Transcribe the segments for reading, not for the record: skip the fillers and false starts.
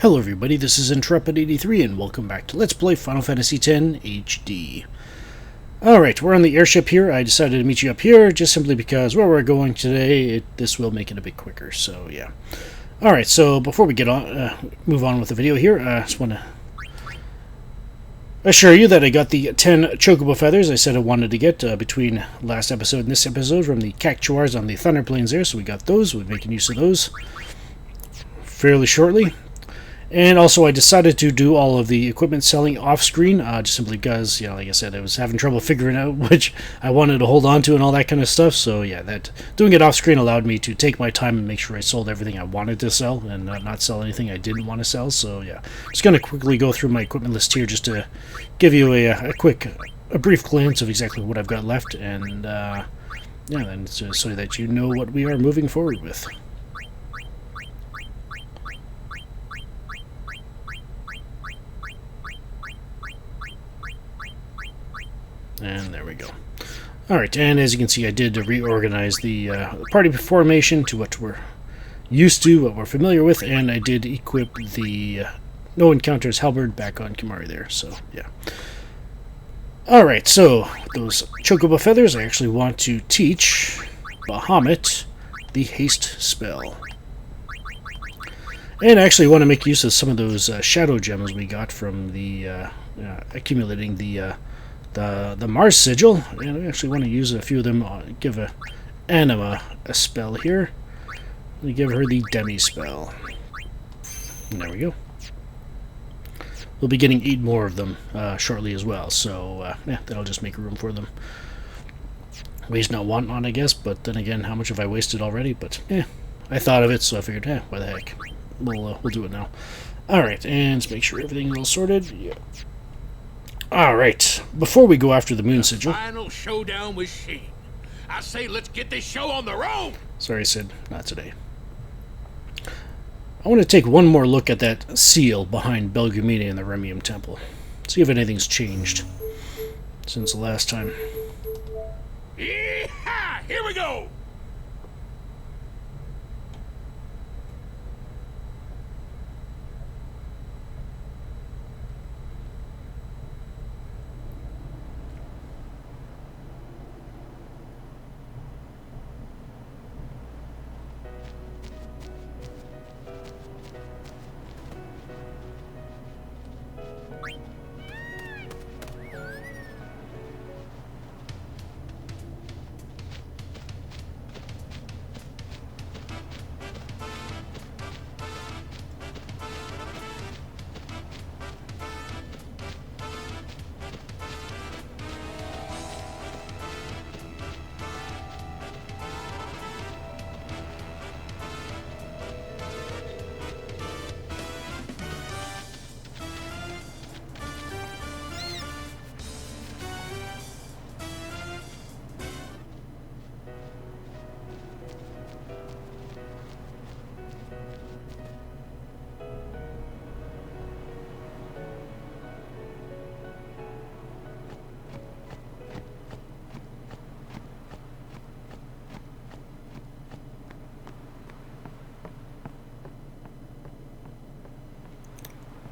Hello everybody, this is Intrepid83 and welcome back to Let's Play Final Fantasy X HD. Alright, we're on the airship here. I decided to meet you up here just simply because where we're going today, this will make it a bit quicker, so yeah. Alright, so before we get on, move on with the video here, I just want to assure you that I got the 10 Chocobo Feathers I said I wanted to get between last episode and this episode from the Cactuars on the Thunder Plains there, so we got those. We'll be making use of those fairly shortly. And also, I decided to do all of the equipment selling off-screen, just simply because, like I said, I was having trouble figuring out which I wanted to hold on to and all that kind of stuff. So, yeah, doing it off-screen allowed me to take my time and make sure I sold everything I wanted to sell and not sell anything I didn't want to sell. So, yeah, just going to quickly go through my equipment list here just to give you a brief glance of exactly what I've got left, and, then so that you know what we are moving forward with. And there we go. Alright, and as you can see, I did reorganize the party formation to what we're used to, what we're familiar with, and I did equip the No Encounters Halberd back on Kimari there, so yeah. Alright, so those Chocobo Feathers, I actually want to teach Bahamut the haste spell. And I actually want to make use of some of those shadow gems we got from the accumulating the Mars Sigil, and I actually want to use a few of them. Give Anima a spell here. Let me give her the Demi spell. And there we go. We'll be getting 8 more of them shortly as well, so that'll just make room for them. Waste not, want not, I guess, but then again, how much have I wasted already? But I thought of it, so I figured, why the heck, we'll do it now. Alright, and let's make sure everything's all sorted. Yeah. Alright, before we go after the Moon Sigil... Final showdown with Sheen. I say let's get this show on the road! Sorry, Sid, not today. I want to take one more look at that seal behind Belgemine in the Rhenium Temple. See if anything's changed since the last time. Yeehaw! Here we go!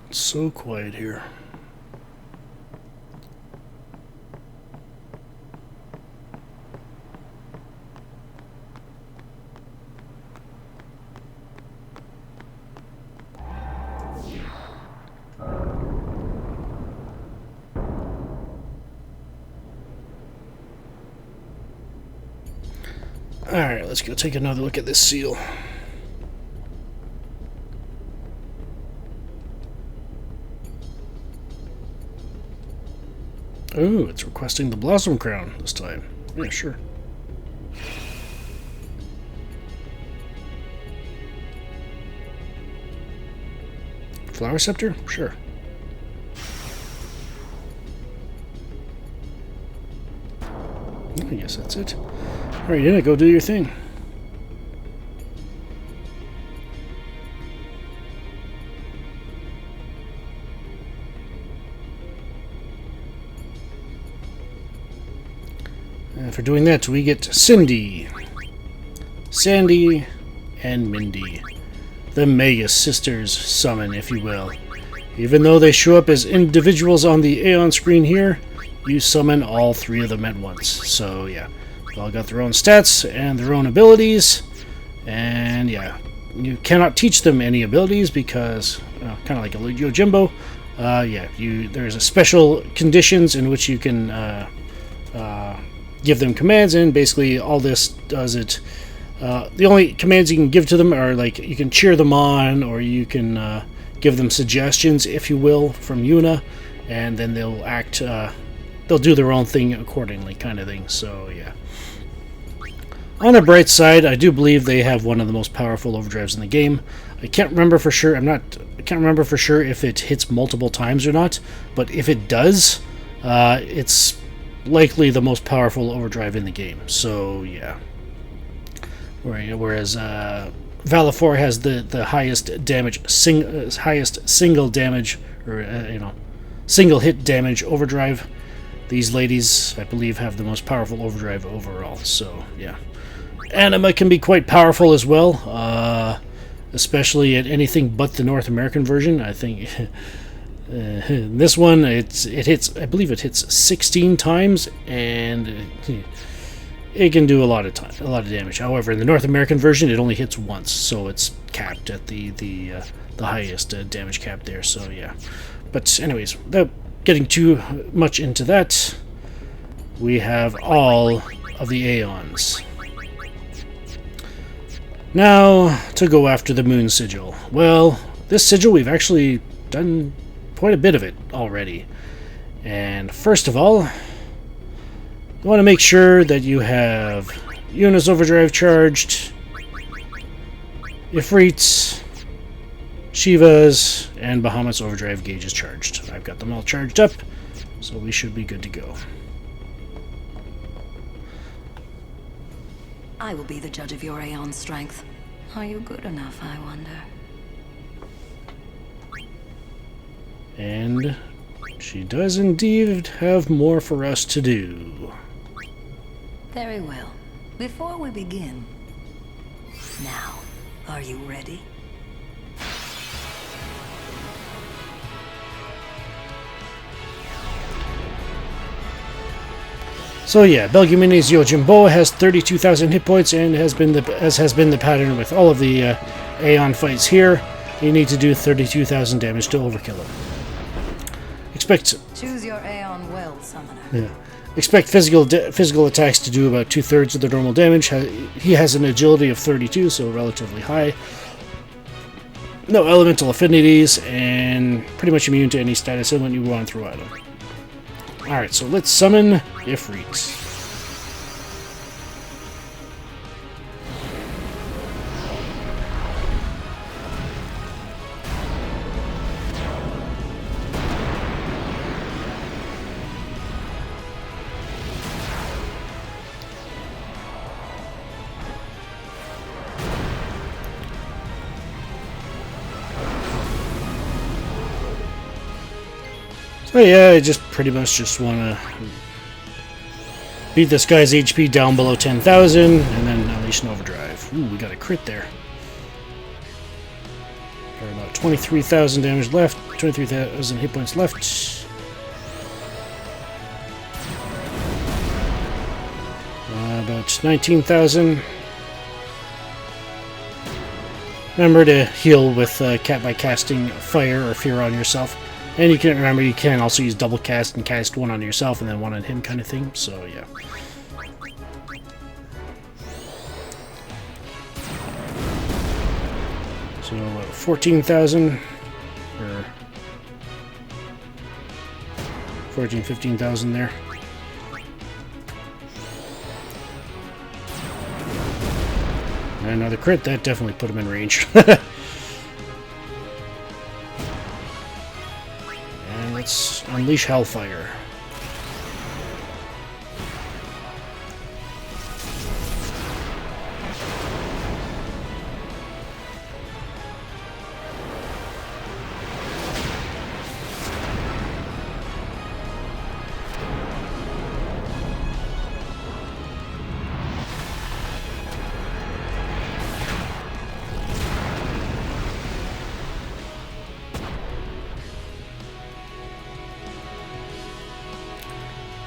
It's so quiet here. Alright, let's go take another look at this seal. Oh, it's requesting the Blossom Crown this time. Yeah, sure. Flower Scepter? Sure. I guess that's it. Alright, yeah, go do your thing. And for doing that, we get Cindy, Sandy, and Mindy. The Magus Sisters summon, if you will. Even though they show up as individuals on the Aeon screen here, you summon all three of them at once. So yeah, they've all got their own stats and their own abilities, and yeah, you cannot teach them any abilities because, kind of like a Yojimbo, yeah, there's a special conditions in which you can give them commands, and basically all this does it. The only commands you can give to them are like you can cheer them on, or you can give them suggestions, if you will, from Yuna, and then they'll act. They'll do their own thing accordingly, kind of thing. So yeah. On the bright side, I do believe they have one of the most powerful overdrives in the game. I can't remember for sure. I can't remember for sure if it hits multiple times or not. But if it does, it's likely the most powerful overdrive in the game. So yeah. Whereas Valifor has the highest damage, highest single damage, or single hit damage overdrive. These ladies, I believe, have the most powerful overdrive overall. So yeah. Anima can be quite powerful as well, especially at anything but the North American version. I think this one it hits. I believe it hits 16 times, and it can do a lot of damage. However, in the North American version, it only hits once, so it's capped at the highest damage cap there. So yeah. But anyways, without getting too much into that, we have all of the aeons. Now, to go after the Moon Sigil. Well, this sigil, we've actually done quite a bit of it already. And first of all, you want to make sure that you have Yuna's overdrive charged, Ifrit's, Shiva's, and Bahamut's overdrive gauges charged. I've got them all charged up, so we should be good to go. I will be the judge of your aeon strength. Are you good enough, I wonder? And she does indeed have more for us to do. Very well. Before we begin, now, are you ready? So yeah, Belgemine's Yojimbo has 32,000 hit points, and has been the pattern with all of the Aeon fights here. You need to do 32,000 damage to overkill him. Choose your Aeon well, summoner. Yeah. Expect physical attacks to do about 2/3 of the normal damage. He has an agility of 32, so relatively high. No elemental affinities, and pretty much immune to any status element you want to throw at him. Alright, so let's summon Ifrit. So yeah, I just pretty much just want to beat this guy's HP down below 10,000, and then unleash an overdrive. Ooh, we got a crit there. Got about 23,000 damage left, 23,000 hit points left. About 19,000. Remember to heal with by casting fire or fear on yourself. And you can also use double cast and cast one on yourself and then one on him, kind of thing. So yeah. So 14,000 or 14, 15,000 there. And another crit, that definitely put him in range. Let's unleash Hellfire.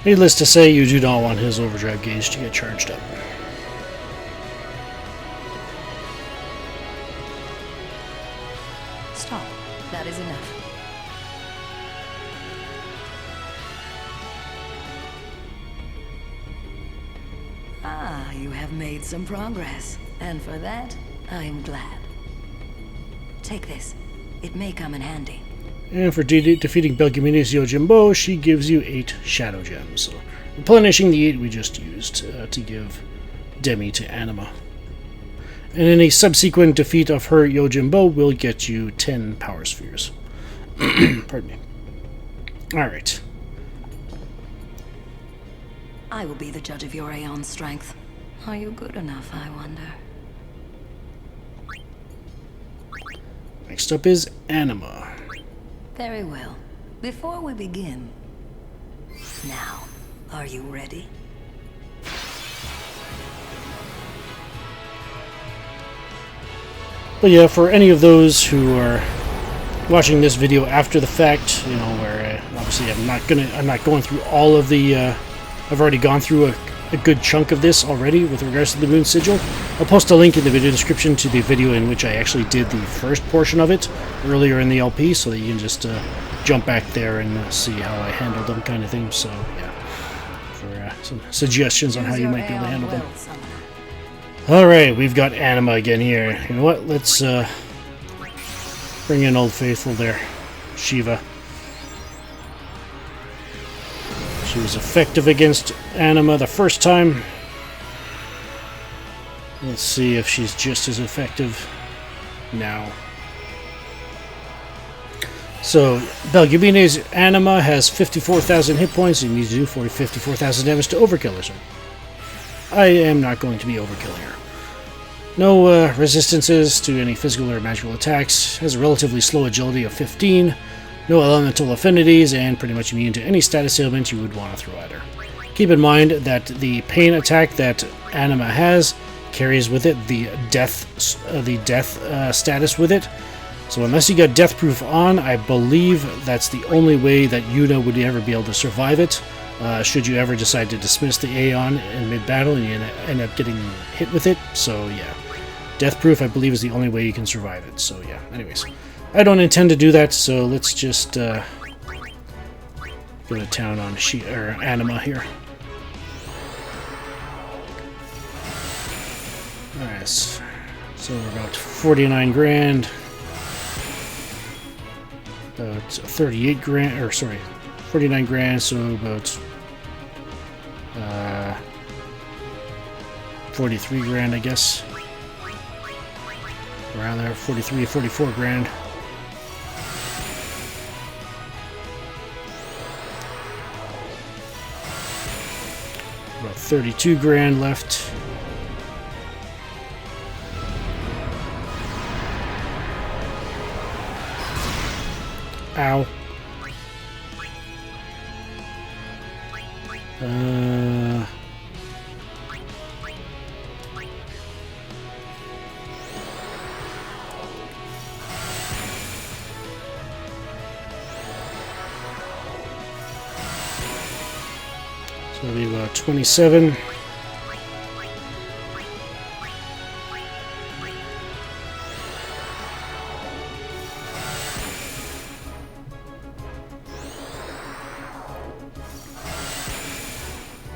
Needless to say, you do not want his overdrive gauge to get charged up. Stop. That is enough. Ah, you have made some progress. And for that, I am glad. Take this. It may come in handy. And for defeating Belgamine's Yojimbo, she gives you 8 Shadow Gems. So, replenishing the 8 we just used to give Demi to Anima. And in a subsequent defeat of her Yojimbo will get you 10 Power Spheres. Pardon me. Alright. I will be the judge of your aeon strength. Are you good enough, I wonder? Next up is Anima. Very well. Before we begin... Now, are you ready? But yeah, for any of those who are watching this video after the fact, you know, where obviously I'm not going through all of the, I've already gone through a good chunk of this already with regards to the Moon Sigil. I'll post a link in the video description to the video in which I actually did the first portion of it earlier in the LP, so that you can just jump back there and see how I handled them, kind of thing. So yeah, for some suggestions on how you might be able to handle them. Alright, we've got Anima again here. You know what? Let's bring in Old Faithful there. Shiva. She was effective against Anima the first time. Let's see if she's just as effective now. So, Belgamine's Anima has 54,000 hit points and you need to do 54,000 damage to overkill her. So I am not going to be overkilling her. No resistances to any physical or magical attacks. Has a relatively slow agility of 15. No elemental affinities, and pretty much immune to any status ailment you would want to throw at her. Keep in mind that the pain attack that Anima has carries with it the death status with it. So unless you got Death Proof on, I believe that's the only way that Yuna would ever be able to survive it. Should you ever decide to dismiss the Aeon in mid-battle and you end up getting hit with it. So yeah, Death Proof I believe is the only way you can survive it. So yeah, anyways. I don't intend to do that, so let's just go to town on Anima here. Alright, so we're about 49 grand. About 38 grand, or sorry, 49 grand, so about 43 grand, I guess. Around there, 43, 44 grand. About 32 grand left. Ow. So it'll be about 27.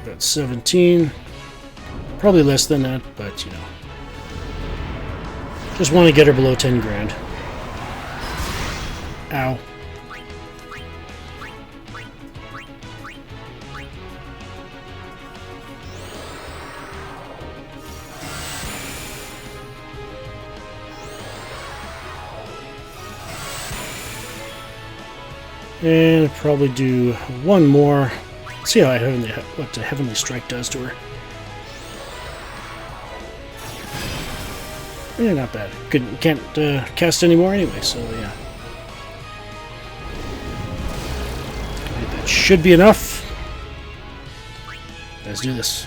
About 17. Probably less than that, but you know. Just want to get her below 10 grand. Ow. And probably do one more. See how what the Heavenly Strike does to her. Yeah, not bad. Can't cast anymore anyway, so yeah. That should be enough. Let's do this.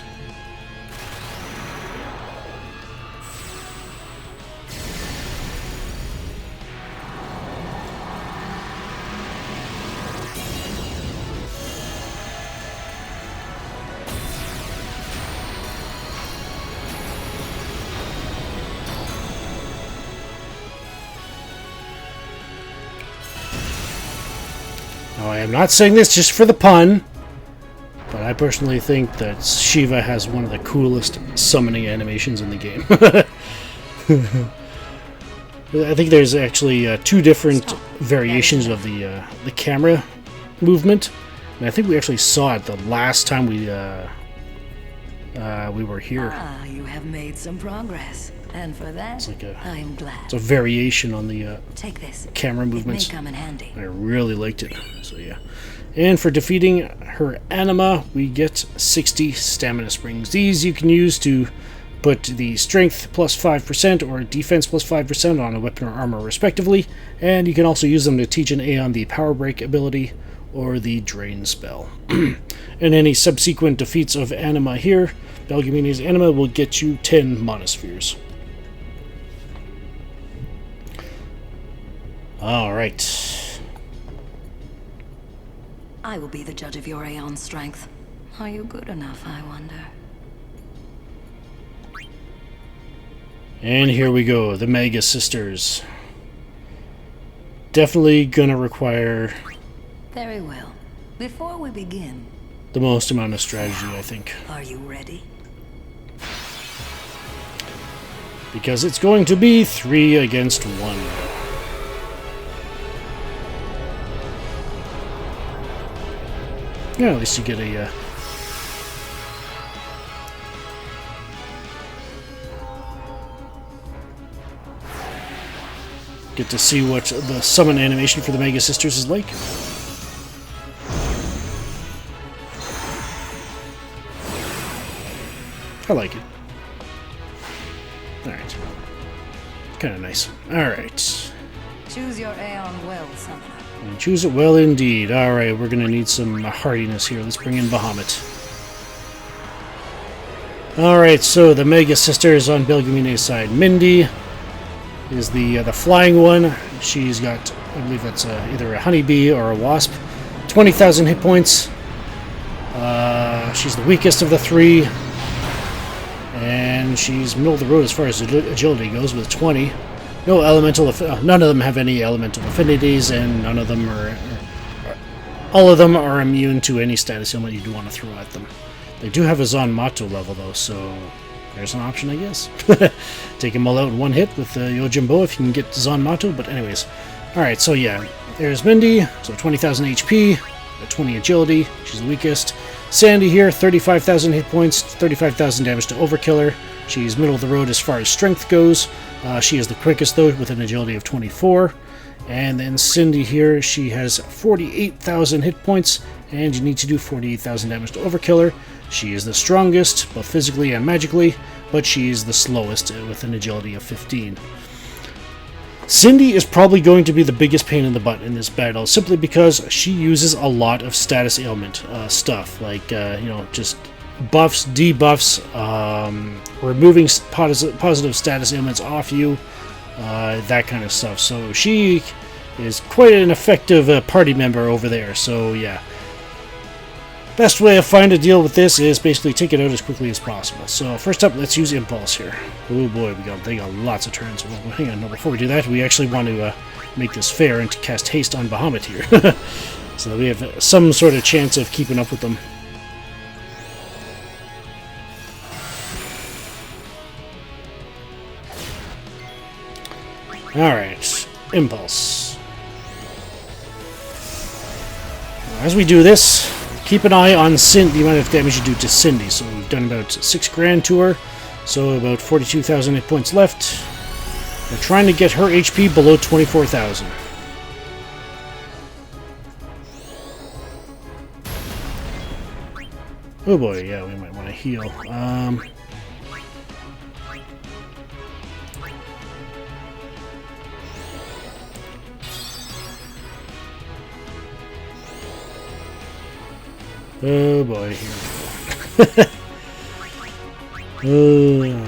Now, I am not saying this just for the pun, but I personally think that Shiva has one of the coolest summoning animations in the game. I think there's actually two different variations of the camera movement, and I think we actually saw it the last time we were here. Ah, you have made some progress, and for that, I am glad. It's a variation on the Take this. camera movements. It may come in handy. I really liked it. So yeah. And for defeating her Anima, we get 60 stamina springs. These you can use to put the strength plus 5% or defense plus 5% on a weapon or armor respectively, and you can also use them to teach an Aeon the power break ability or the drain spell. And any subsequent defeats of Anima here, Belgamine's Anima will get you 10 monospheres. Alright. I will be the judge of your Aeon strength. Are you good enough, I wonder? And here we go, the Magus Sisters. Definitely gonna require Very well. Before we begin, the most amount of strategy, I think. are you ready? Because it's going to be 3 against 1. Yeah, at least you get a get to see what the summon animation for the Magus Sisters is like. I like it. Alright. Kind of nice. Alright. Choose your Aeon well, Summoner. And choose it well indeed. Alright, we're going to need some hardiness here. Let's bring in Bahamut. Alright, so the Magus Sisters on Belgamine's side. Mindy is the flying one. She's got, I believe that's either a honeybee or a wasp. 20,000 hit points. She's the weakest of the 3. And she's middle of the road as far as agility goes with 20. No elemental, none of them have any elemental affinities, and none of them all of them are immune to any status ailment you do want to throw at them. They do have a Zanmato level though, so there's an option, I guess. Take them all out in one hit with Yojimbo if you can get Zanmato, but anyways. Alright, so yeah, there's Mindy, so 20,000 HP, 20 agility, she's the weakest. Sandy here, 35,000 hit points, 35,000 damage to Overkiller. She's middle of the road as far as strength goes. She is the quickest though, with an agility of 24. And then Cindy here, she has 48,000 hit points, and you need to do 48,000 damage to Overkiller. She is the strongest, both physically and magically, but she is the slowest with an agility of 15. Cindy is probably going to be the biggest pain in the butt in this battle, simply because she uses a lot of status ailment stuff, like, just buffs, debuffs, removing positive status ailments off you, that kind of stuff. So she is quite an effective party member over there, so yeah. Best way to find a deal with this is basically take it out as quickly as possible. So first up, let's use Impulse here. Oh boy, they got lots of turns. Well, hang on, no, before we do that, we actually want to make this fair and to cast Haste on Bahamut here. So that we have some sort of chance of keeping up with them. Alright, Impulse. As we do this, keep an eye on the amount of damage you do to Cindy. So we've done about 6 grand to her, so about 42,000 hit points left. We're trying to get her HP below 24,000. Oh boy, yeah, we might want to heal. Oh boy, here we go.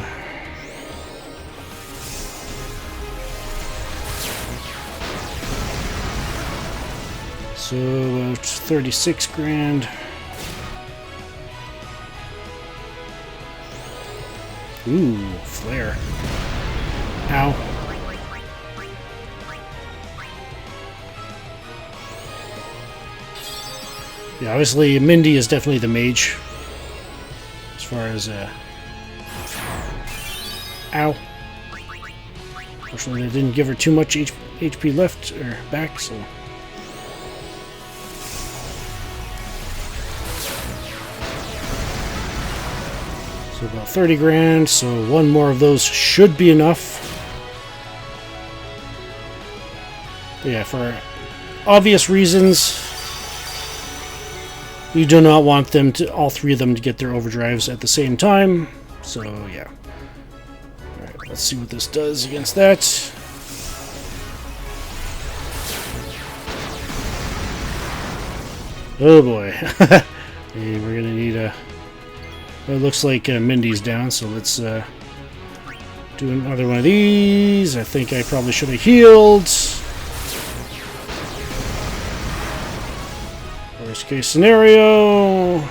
So about 36 grand. Ooh, flare. Ow. Yeah, obviously Mindy is definitely the mage. As far as, ow. Fortunately, they didn't give her too much HP left, or back, so... So about 30 grand, so one more of those should be enough. But yeah, for obvious reasons, you do not want them to, all three of them, to get their overdrives at the same time. So yeah. Alright, let's see what this does against that. Oh boy. Hey, we're gonna need a... It looks like Mindy's down, so let's do another one of these. I think I probably should have healed. Worst case scenario.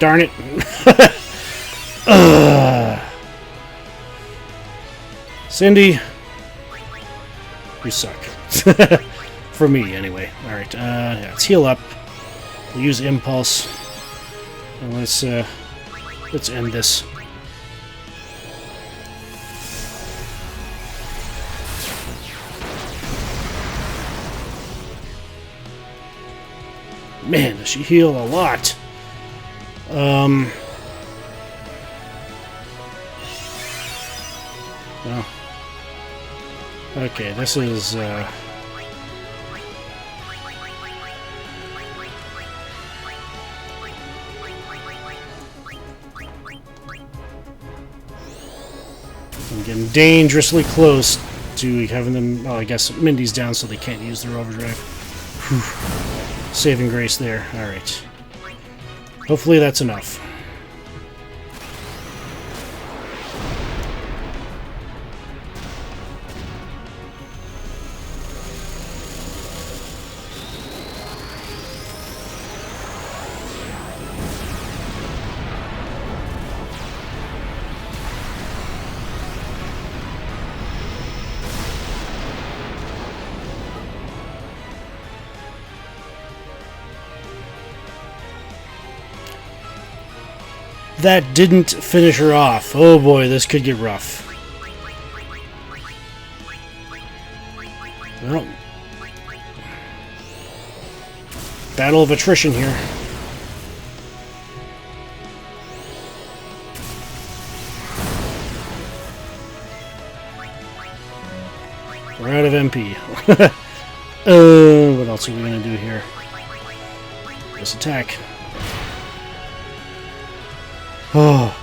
Darn it. Cindy, you suck. For me, anyway. Alright, yeah, let's heal up. We'll use Impulse. And let's end this. Man, does she heal a lot. Well. Okay, this is, I'm getting dangerously close to having them... Oh, I guess Mindy's down, so they can't use their overdrive. Whew. Saving grace there. Alright. Hopefully that's enough. That didn't finish her off. Oh boy, this could get rough. Well, battle of attrition here. We're out of MP. What else are we going to do here? Just attack. Oh.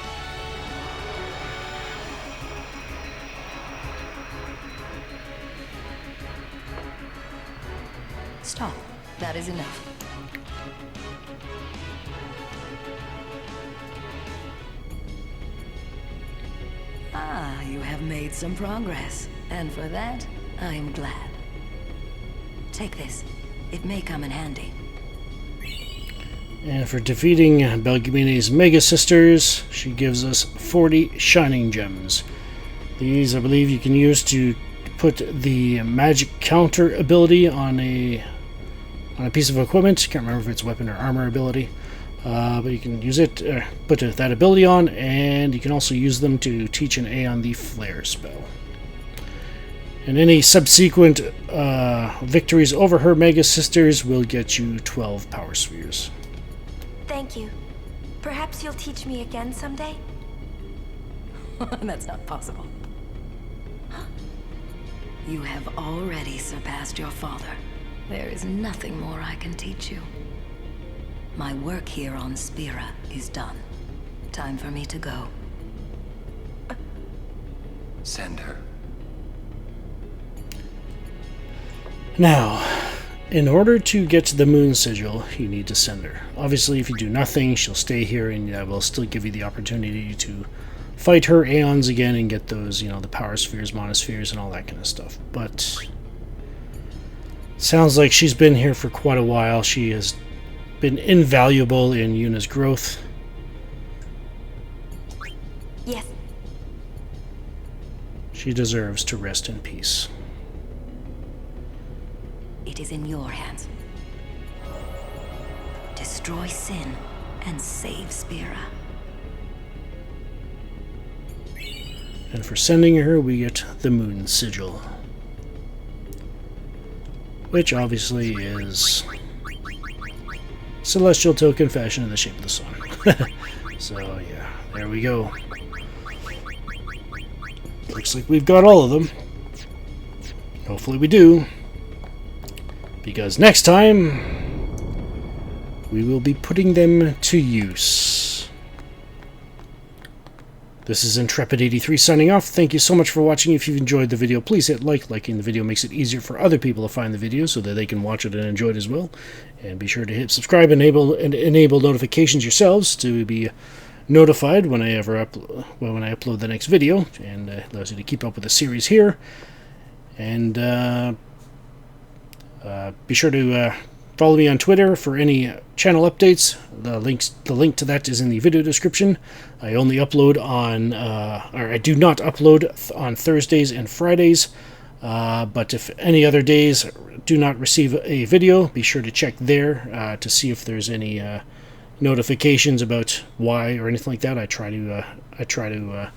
Stop. That is enough. Ah, you have made some progress. And for that, I am glad. Take this. It may come in handy. And for defeating Belgamine's Magus Sisters, she gives us 40 Shining Gems. These, I believe, you can use to put the magic counter ability on a piece of equipment. Can't remember if it's weapon or armor ability. But you can use it, put that ability on, and you can also use them to teach an Aeon the Flare spell. And any subsequent victories over her Magus Sisters will get you 12 Power Spheres. Thank you. Perhaps you'll teach me again someday? That's not possible. You have already surpassed your father. There is nothing more I can teach you. My work here on Spira is done. Time for me to go. Send her. Now, in order to get to the Moon Sigil, you need to send her. Obviously, if you do nothing, she'll stay here, and we'll still give you the opportunity to fight her Aeons again and get those, the Power Spheres, Monospheres, and all that kind of stuff. But sounds like she's been here for quite a while. She has been invaluable in Yuna's growth. Yes. She deserves to rest in peace. It is in your hands. destroy sin and save Spira. And for sending her, we get the Moon Sigil. Which obviously is celestial token fashioned in the shape of the sun. So yeah, there we go. Looks like we've got all of them. Hopefully we do. Because next time, we will be putting them to use. This is Intrepid83 signing off. Thank you so much for watching. If you've enjoyed the video, please hit like. Liking the video makes it easier for other people to find the video so that they can watch it and enjoy it as well. And be sure to hit subscribe and enable notifications yourselves to be notified when I upload the next video, and allows you to keep up with the series here. And be sure to follow me on Twitter for any channel updates. The link to that is in the video description. I only upload on, or I do not upload on Thursdays and Fridays. But if any other days do not receive a video, be sure to check there to see if there's any notifications about why or anything like that. I try to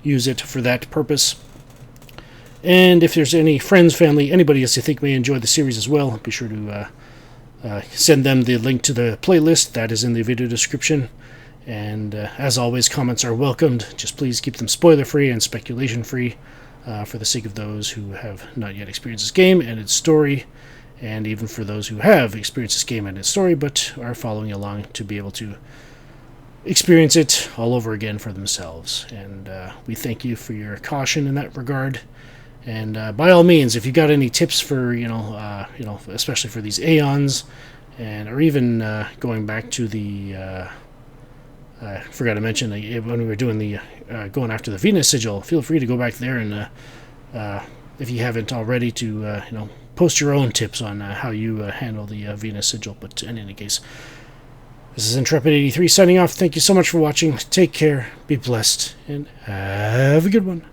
use it for that purpose. And if there's any friends, family, anybody else you think may enjoy the series as well, be sure to send them the link to the playlist. That is in the video description. And as always, comments are welcomed. Just please keep them spoiler-free and speculation-free for the sake of those who have not yet experienced this game and its story, and even for those who have experienced this game and its story but are following along to be able to experience it all over again for themselves. And we thank you for your caution in that regard. And by all means, if you got any tips for, especially for these aeons, or even going back to the, I forgot to mention when we were doing the going after the Venus Sigil, feel free to go back there and, if you haven't already, to post your own tips on how you handle the Venus Sigil. But in any case, this is Intrepid83 signing off. Thank you so much for watching. Take care, be blessed, and have a good one.